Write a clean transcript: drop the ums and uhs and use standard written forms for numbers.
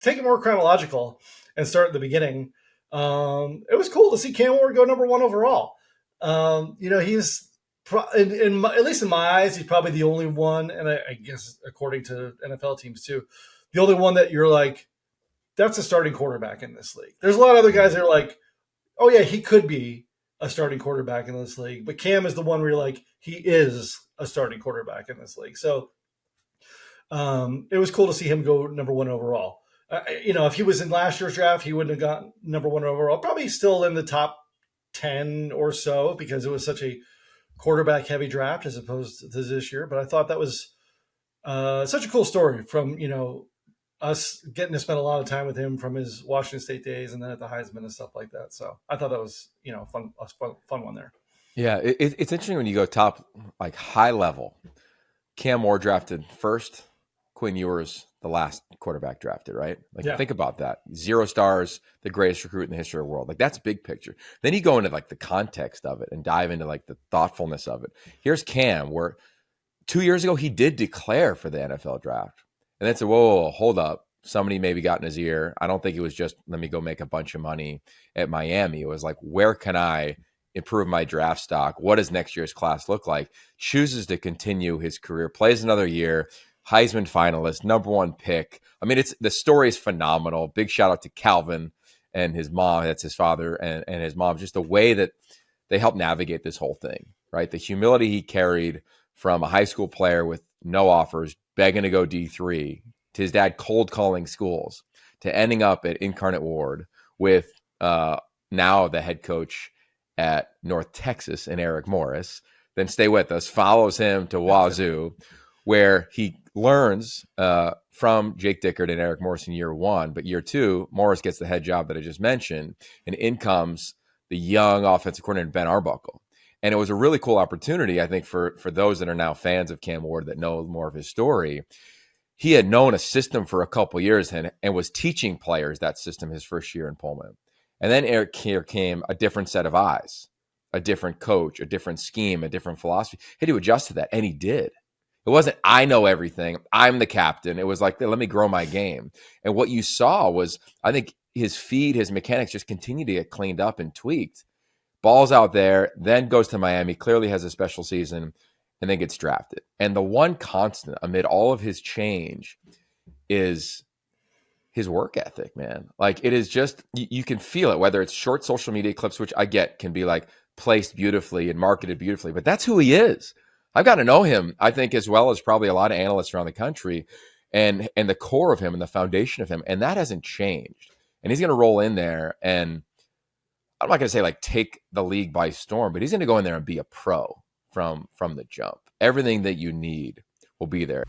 take it more chronological and start at the beginning. It was cool to see Cam Ward go number 1 overall. He's at least in my eyes, he's probably the only one, and I guess according to NFL teams too, the only one that you're like, that's a starting quarterback in this league. There's a lot of other guys that are like, oh yeah, he could be a starting quarterback in this league, but Cam is the one where you're like, he is a starting quarterback in this league. So it was cool to see him go number 1 overall. If he was in last year's draft, he wouldn't have gotten number 1 overall. Probably still in the top 10 or so because it was such a quarterback heavy draft as opposed to this year. But I thought that was such a cool story from, us getting to spend a lot of time with him from his Washington State days and then at the Heisman and stuff like that. So I thought that was, a fun one there. Yeah. It's interesting when you go top, like high level. Cam Ward drafted first, Quinn Ewers, the last quarterback drafted, right? Think about that. 0 stars, the greatest recruit in the history of the world. Like that's big picture. Then you go into like the context of it and dive into like the thoughtfulness of it. Here's Cam, where 2 years ago, he did declare for the NFL draft. And then said, whoa, hold up. Somebody maybe got in his ear. I don't think it was just, let me go make a bunch of money at Miami. It was like, where can I improve my draft stock? What does next year's class look like? Chooses to continue his career, plays another year, Heisman finalist, number 1 pick. I mean, the story is phenomenal. Big shout out to Calvin and his mom. That's his father and his mom. Just the way that they helped navigate this whole thing, right? The humility he carried from a high school player with no offers, begging to go D3, to his dad cold calling schools, to ending up at Incarnate Word with now the head coach at North Texas and Eric Morris. Then stay with us, follows him to Wazoo, where he learns from Jake Dickert and Eric Morris in year 1. But year 2, Morris gets the head job that I just mentioned, and in comes the young offensive coordinator, Ben Arbuckle. And it was a really cool opportunity, I think, for those that are now fans of Cam Ward that know more of his story. He had known a system for a couple of years and was teaching players that system his first year in Pullman. And then here came a different set of eyes, a different coach, a different scheme, a different philosophy. He had to adjust to that, and he did. It wasn't, I know everything, I'm the captain. It was like, let me grow my game. And what you saw was, I think his feed, his mechanics just continue to get cleaned up and tweaked. Balls out there, then goes to Miami, clearly has a special season, and then gets drafted. And the one constant amid all of his change is his work ethic, man. Like it is just, you can feel it, whether it's short social media clips, which I get can be like placed beautifully and marketed beautifully, but that's who he is. I've got to know him, I think, as well as probably a lot of analysts around the country, and the core of him and the foundation of him. And that hasn't changed. And he's going to roll in there, and I'm not going to say like take the league by storm, but he's going to go in there and be a pro from the jump. Everything that you need will be there.